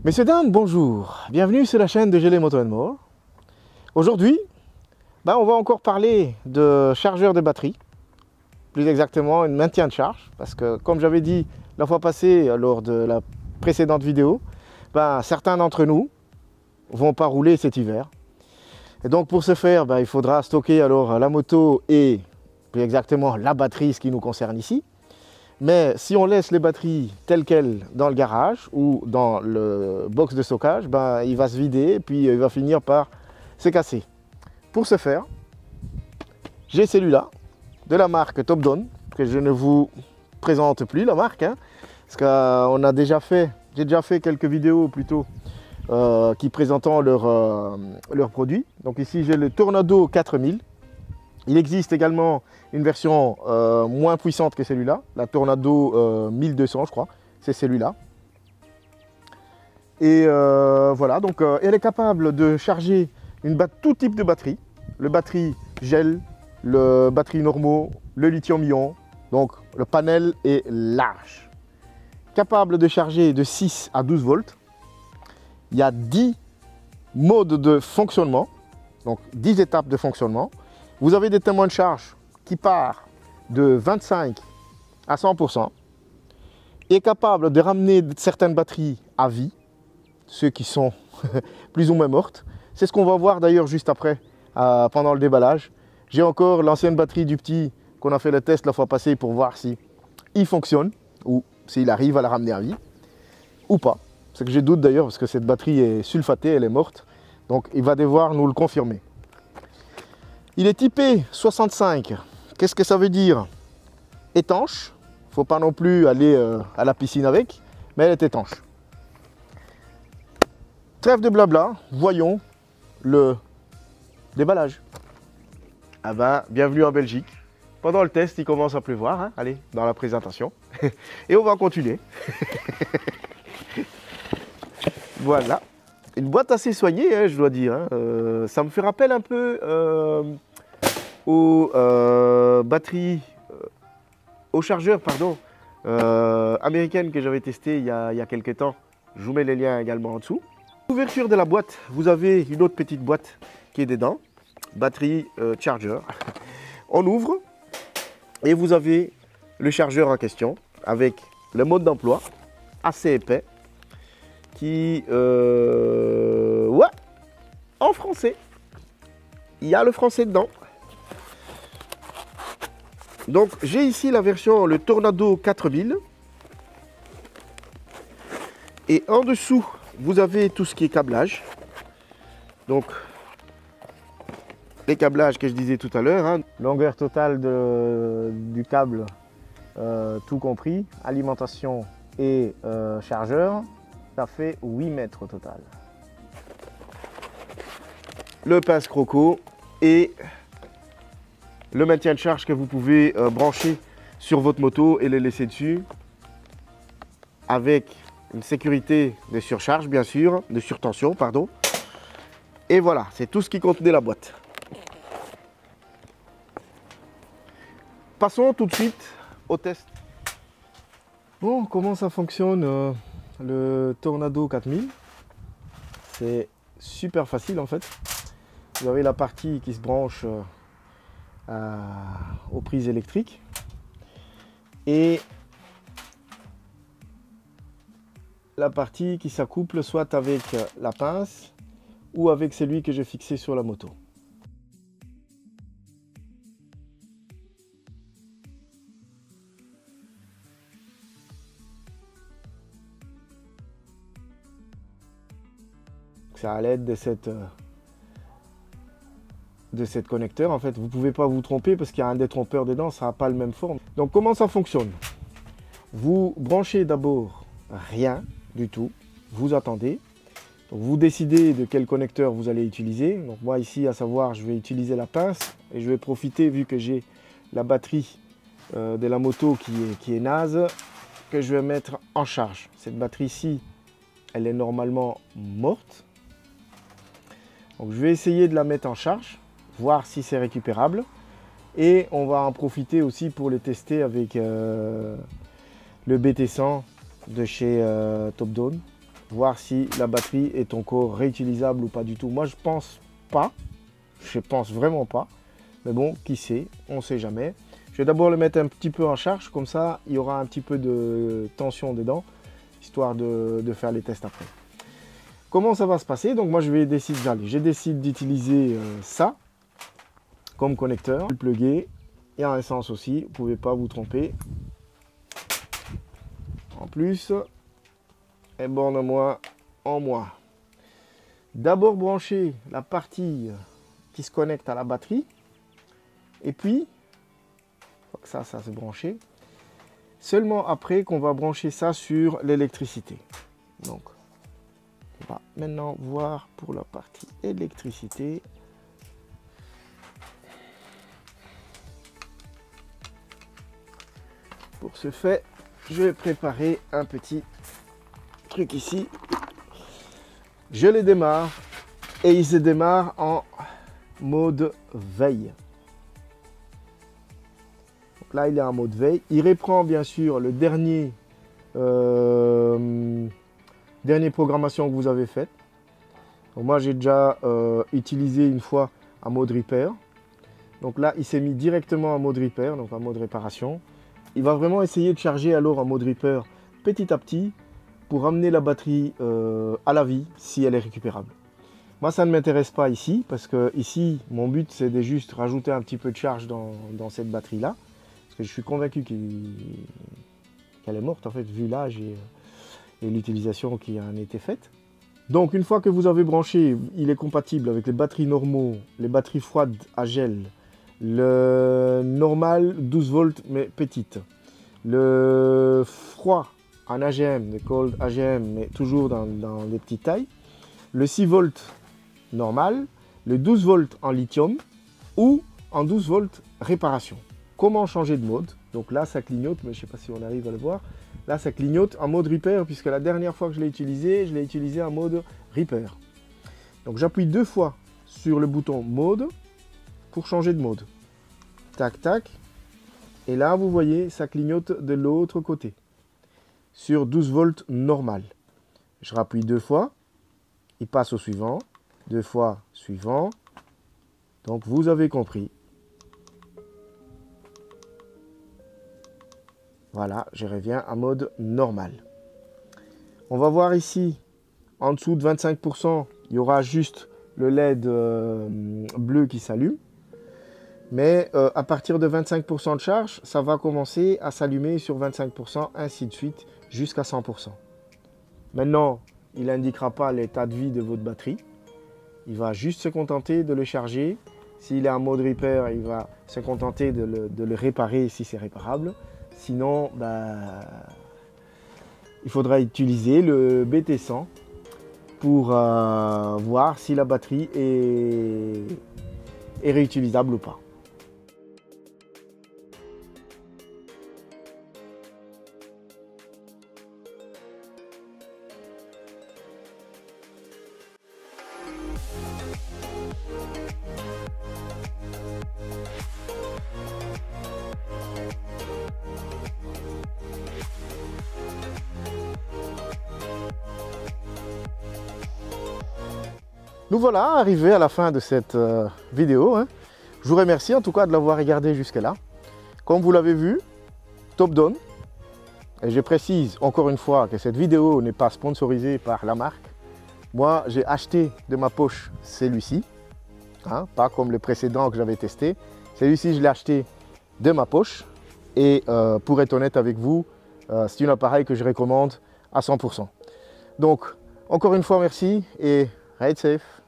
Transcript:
Messieurs, dames, bonjour. Bienvenue sur la chaîne de GL Moto & More. Aujourd'hui, on va encore parler de chargeur de batterie. Plus exactement, un maintien de charge. Parce que, comme j'avais dit la fois passée lors de la précédente vidéo, certains d'entre nous ne vont pas rouler cet hiver. Et donc, pour ce faire, il faudra stocker alors la moto et, plus exactement, la batterie, ce qui nous concerne ici. Mais si on laisse les batteries telles quelles dans le garage ou dans le box de stockage, il va se vider et puis il va finir par se casser. Pour ce faire, j'ai celui-là de la marque Top Down, que je ne vous présente plus la marque, parce qu'on a déjà fait, j'ai déjà fait quelques vidéos plutôt qui présentant leurs produits. Donc ici j'ai le Tornado 4000. Il existe également une version moins puissante que celui-là, la Tornado 1200 je crois, c'est celui-là. Et voilà, donc elle est capable de charger tout type de batterie, le batterie gel, le batterie normaux, le lithium-ion, donc le panel est large. Capable de charger de 6 à 12 volts. Il y a 10 modes de fonctionnement, donc 10 étapes de fonctionnement. Vous avez des témoins de charge qui part de 25 à 100%, est capable de ramener certaines batteries à vie, ceux qui sont plus ou moins mortes. C'est ce qu'on va voir d'ailleurs juste après, pendant le déballage. J'ai encore l'ancienne batterie du petit qu'on a fait le test la fois passée pour voir si il fonctionne ou s'il arrive à la ramener à vie ou pas. C'est que j'ai doute d'ailleurs parce que cette batterie est sulfatée, elle est morte. Donc il va devoir nous le confirmer. Il est typé 65. Qu'est-ce que ça veut dire? Étanche. Il ne faut pas non plus aller à la piscine avec, mais elle est étanche. Trêve de blabla, voyons le déballage. Bienvenue en Belgique. Pendant le test, il commence à pleuvoir. Allez, dans la présentation. Et on va continuer. Voilà. Une boîte assez soignée, je dois dire. Ça me fait rappel un peu aux batteries, aux chargeurs, pardon, américaines que j'avais testé il y a quelques temps. Je vous mets les liens également en dessous. L'ouverture de la boîte, vous avez une autre petite boîte qui est dedans. Batterie charger. On ouvre et vous avez le chargeur en question avec le mode d'emploi assez épais qui, en français. Il y a le français dedans. Donc j'ai ici la version, le Tornado 4000. Et en dessous, vous avez tout ce qui est câblage. Donc, les câblages que je disais tout à l'heure. Longueur totale du câble, tout compris. Alimentation et chargeur. Ça fait 8 mètres au total. Le pince croco et le maintien de charge que vous pouvez brancher sur votre moto et le laisser dessus avec une sécurité de surcharge bien sûr, de surtension pardon. Et voilà, c'est tout ce qui contenait la boîte. Passons tout de suite au test. Bon, comment ça fonctionne le Tornado 4000? C'est super facile en fait. Vous avez la partie qui se branche aux prises électriques et la partie qui s'accouple soit avec la pince ou avec celui que j'ai fixé sur la moto. C'est à l'aide de cette connecteur, en fait, vous ne pouvez pas vous tromper parce qu'il y a un détrompeur dedans, ça n'a pas la même forme. Donc comment ça fonctionne? Vous branchez d'abord rien du tout, vous attendez, donc, vous décidez de quel connecteur vous allez utiliser. Donc moi ici, à savoir, je vais utiliser la pince et je vais profiter, vu que j'ai la batterie de la moto qui est naze, que je vais mettre en charge. Cette batterie-ci, elle est normalement morte. Donc je vais essayer de la mettre en charge, voir si c'est récupérable. Et on va en profiter aussi pour les tester avec le BT100 de chez Top Down. voir si la batterie est encore réutilisable ou pas du tout. Moi, je pense pas. Je pense vraiment pas. Mais bon, qui sait, on ne sait jamais. Je vais d'abord le mettre un petit peu en charge, comme ça, il y aura un petit peu de tension dedans, histoire de faire les tests après. Comment ça va se passer? Donc moi, je décide d'utiliser ça comme connecteur, le plugger, et en essence aussi, vous ne pouvez pas vous tromper. En plus, et borne-moi en moi. D'abord brancher la partie qui se connecte à la batterie, et puis, ça c'est branché. Seulement après qu'on va brancher ça sur l'électricité. Donc, on va maintenant voir pour la partie électricité. Pour ce fait, je vais préparer un petit truc ici. Je les démarre et il se démarre en mode veille. Donc là, il est en mode veille. Il reprend bien sûr le dernier programmation que vous avez faite. Donc moi, j'ai déjà utilisé une fois en mode repair. Donc là, il s'est mis directement en mode repair, donc en mode réparation. Il va vraiment essayer de charger alors en mode repair petit à petit pour ramener la batterie à la vie si elle est récupérable. Moi, ça ne m'intéresse pas ici parce que ici, mon but, c'est de juste rajouter un petit peu de charge dans cette batterie-là. Parce que je suis convaincu qu'elle est morte, en fait, vu l'âge et l'utilisation qui en a été faite. Donc, une fois que vous avez branché, il est compatible avec les batteries normaux, les batteries froides à gel, le normal 12 volts mais petite, le froid en AGM, le cold AGM, mais toujours dans les petites tailles, le 6 volts normal, le 12 volts en lithium ou en 12 volts réparation. Comment changer de mode? Donc là, ça clignote, mais je ne sais pas si on arrive à le voir. Là, ça clignote en mode repair, puisque la dernière fois que je l'ai utilisé en mode repair. Donc j'appuie 2 fois sur le bouton mode pour changer de mode. Tac, tac. Et là, vous voyez, ça clignote de l'autre côté. Sur 12 volts normal. Je rappuie 2 fois. Il passe au suivant. 2 fois suivant. Donc, vous avez compris. Voilà, je reviens en mode normal. On va voir ici, en dessous de 25%, il y aura juste le LED bleu qui s'allume. Mais à partir de 25% de charge, ça va commencer à s'allumer sur 25%, ainsi de suite, jusqu'à 100%. Maintenant, il n'indiquera pas l'état de vie de votre batterie. Il va juste se contenter de le charger. S'il est en mode repair, il va se contenter de le réparer si c'est réparable. Sinon, il faudra utiliser le BT100 pour voir si la batterie est réutilisable ou pas. Nous voilà arrivés à la fin de cette vidéo. Je vous remercie en tout cas de l'avoir regardé jusque là. Comme vous l'avez vu, top down. Et je précise encore une fois que cette vidéo n'est pas sponsorisée par la marque. Moi, j'ai acheté de ma poche celui-ci, pas comme le précédent que j'avais testé. Celui-ci, je l'ai acheté de ma poche. Et pour être honnête avec vous, c'est un appareil que je recommande à 100%. Donc, encore une fois, merci et ride safe.